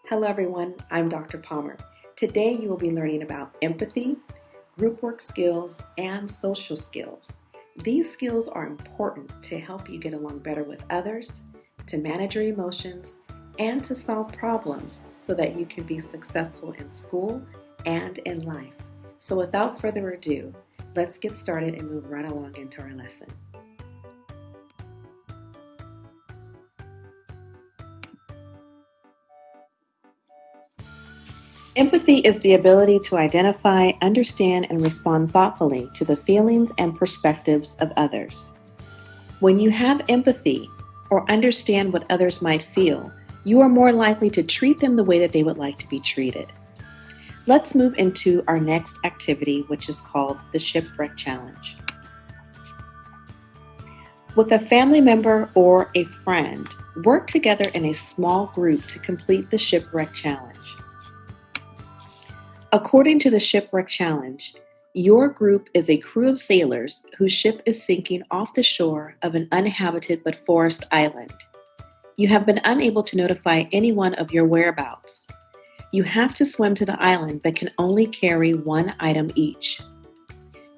Hello everyone, I'm Dr. Palmer. Today you will be learning about empathy, group work skills, and social skills. These skills are important to help you get along better with others, to manage your emotions, and to solve problems so that you can be successful in school and in life. So without further ado, let's get started and move right along into our lesson. Empathy is the ability to identify, understand, and respond thoughtfully to the feelings and perspectives of others. When you have empathy or understand what others might feel, you are more likely to treat them the way that they would like to be treated. Let's move into our next activity, which is called the Shipwreck Challenge. With a family member or a friend, work together in a small group to complete the Shipwreck Challenge. According to the Shipwreck Challenge, your group is a crew of sailors whose ship is sinking off the shore of an uninhabited but forest island. You have been unable to notify anyone of your whereabouts. You have to swim to the island but can only carry one item each.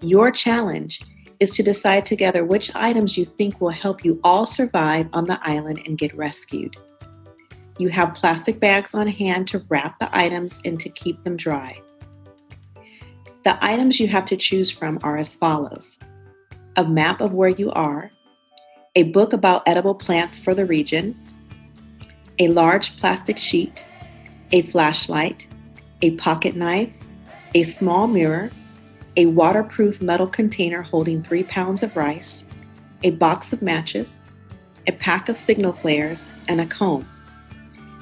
Your challenge is to decide together which items you think will help you all survive on the island and get rescued. You have plastic bags on hand to wrap the items and to keep them dry. The items you have to choose from are as follows: a map of where you are, a book about edible plants for the region, a large plastic sheet, a flashlight, a pocket knife, a small mirror, a waterproof metal container holding 3 pounds of rice, a box of matches, a pack of signal flares, and a comb.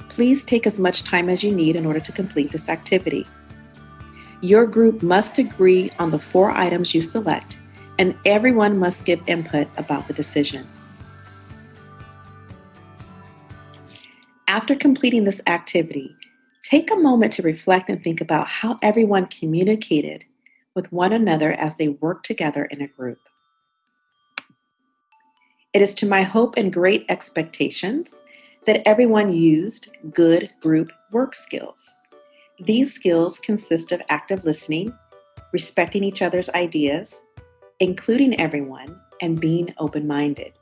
Please take as much time as you need in order to complete this activity. Your group must agree on the 4 items you select, and everyone must give input about the decision. After completing this activity, take a moment to reflect and think about how everyone communicated with one another as they worked together in a group. It is to my hope and great expectations that everyone used good group work skills. These skills consist of active listening, respecting each other's ideas, including everyone, and being open-minded.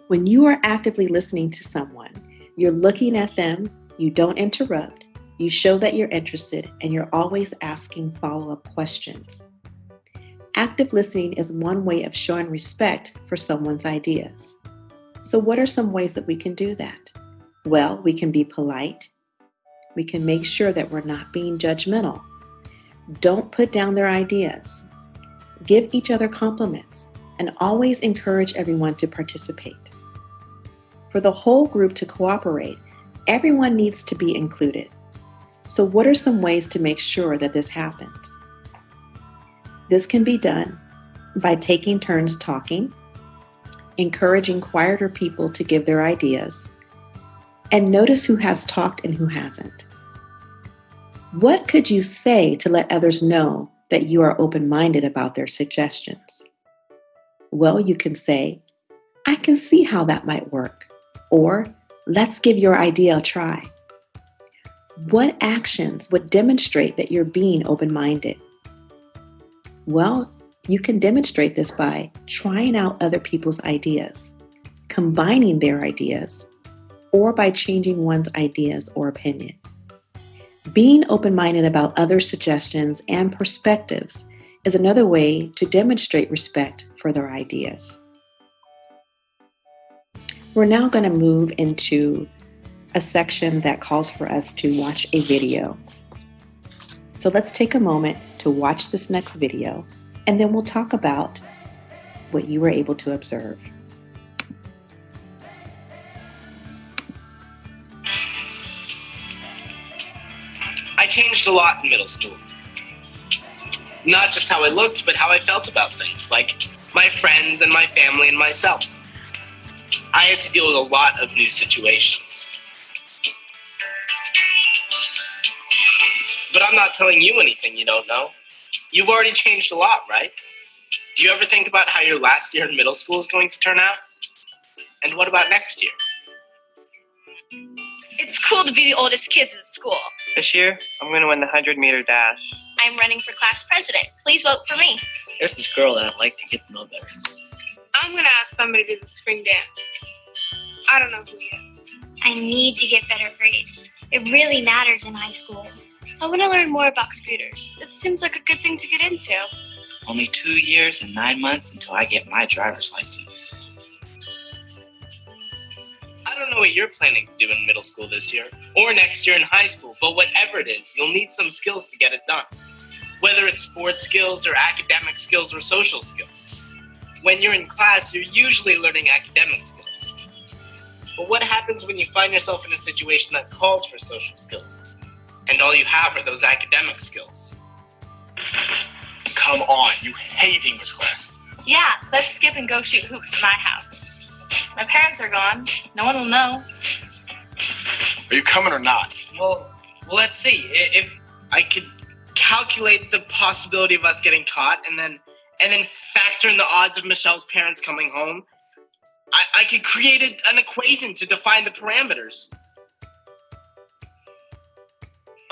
When you are actively listening to someone, you're looking at them, you don't interrupt, you show that you're interested, and you're always asking follow-up questions. Active listening is one way of showing respect for someone's ideas. So what are some ways that we can do that? Well, we can be polite. We can make sure that we're not being judgmental. Don't put down their ideas. Give each other compliments and always encourage everyone to participate. For the whole group to cooperate, everyone needs to be included. So what are some ways to make sure that this happens? This can be done by taking turns talking, encouraging quieter people to give their ideas, and notice who has talked and who hasn't. What could you say to let others know that you are open-minded about their suggestions? Well, you can say, "I can see how that might work," or "Let's give your idea a try." What actions would demonstrate that you're being open-minded? Well, you can demonstrate this by trying out other people's ideas, combining their ideas, or by changing one's ideas or opinion. Being open-minded about other suggestions and perspectives is another way to demonstrate respect for their ideas. We're now going to move into a section that calls for us to watch a video. So let's take a moment to watch this next video, and then we'll talk about what you were able to observe. I changed a lot in middle school. Not just how I looked, but how I felt about things, like my friends and my family and myself. I had to deal with a lot of new situations. But I'm not telling you anything you don't know. You've already changed a lot, right? Do you ever think about how your last year in middle school is going to turn out? And what about next year? It's cool to be the oldest kids in school. This year, I'm going to win the 100-meter dash. I'm running for class president. Please vote for me. There's this girl that I'd like to get to know better. I'm going to ask somebody to do the spring dance. I don't know who yet. I need to get better grades. It really matters in high school. I want to learn more about computers. It seems like a good thing to get into. Only 2 years and 9 months until I get my driver's license. I don't know what you're planning to do in middle school this year or next year in high school, but whatever it is, you'll need some skills to get it done. Whether it's sports skills or academic skills or social skills. When you're in class, you're usually learning academic skills. But what happens when you find yourself in a situation that calls for social skills? And all you have are those academic skills. Come on, you hate English class. Yeah, let's skip and go shoot hoops at my house. My parents are gone. No one will know. Are you coming or not? Well, let's see. If I could calculate the possibility of us getting caught and then factor in the odds of Michelle's parents coming home, I could create an equation to define the parameters.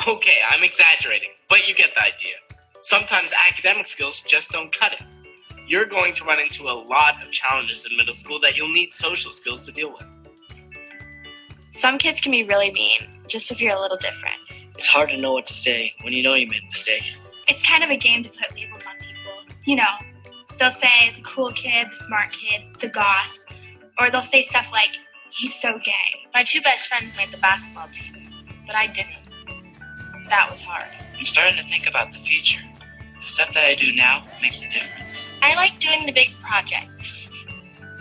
Okay, I'm exaggerating, but you get the idea. Sometimes academic skills just don't cut it. You're going to run into a lot of challenges in middle school that you'll need social skills to deal with. Some kids can be really mean, just if you're a little different. It's hard to know what to say when you know you made a mistake. It's kind of a game to put labels on people. You know, they'll say the cool kid, the smart kid, the goth, or they'll say stuff like, he's so gay. My 2 best friends made the basketball team, but I didn't. That was hard. I'm starting to think about the future. The stuff that I do now makes a difference. I like doing the big projects.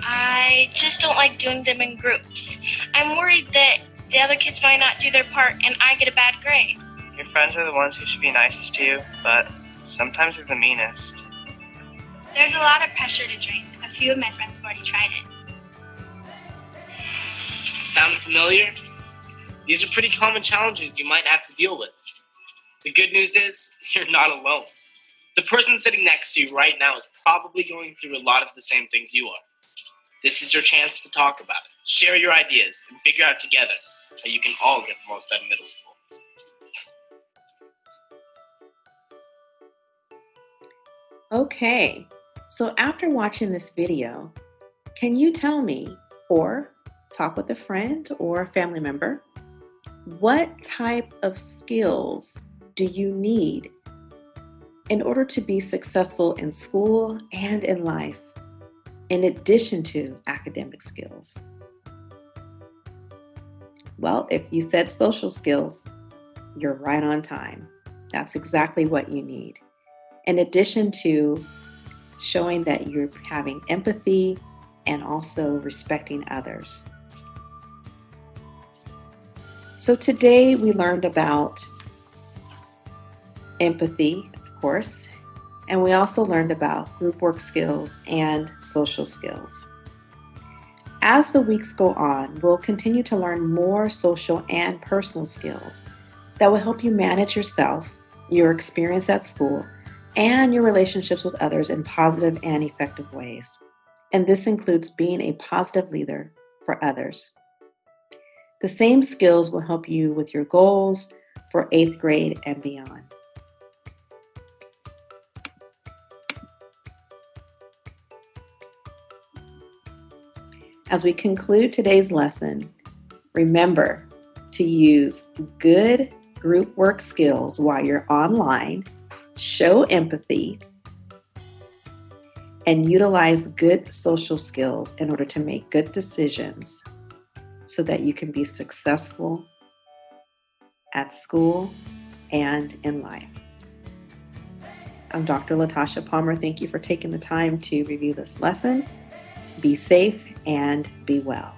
I just don't like doing them in groups. I'm worried that the other kids might not do their part and I get a bad grade. Your friends are the ones who should be nicest to you, but sometimes they're the meanest. There's a lot of pressure to drink. A few of my friends have already tried it. Sound familiar? These are pretty common challenges you might have to deal with. The good news is, you're not alone. The person sitting next to you right now is probably going through a lot of the same things you are. This is your chance to talk about it, share your ideas, and figure out together how you can all get the most out of middle school. Okay, so after watching this video, can you tell me, or talk with a friend or a family member, what type of skills do you need in order to be successful in school and in life, in addition to academic skills? Well, if you said social skills, you're right on time. That's exactly what you need. In addition to showing that you're having empathy and also respecting others. So today we learned about empathy, of course, and we also learned about group work skills and social skills. As the weeks go on, we'll continue to learn more social and personal skills that will help you manage yourself, your experience at school, and your relationships with others in positive and effective ways. And this includes being a positive leader for others. The same skills will help you with your goals for 8th grade and beyond. As we conclude today's lesson, remember to use good group work skills while you're online, show empathy, and utilize good social skills in order to make good decisions so that you can be successful at school and in life. I'm Dr. Latasha Palmer. Thank you for taking the time to review this lesson. Be safe and be well.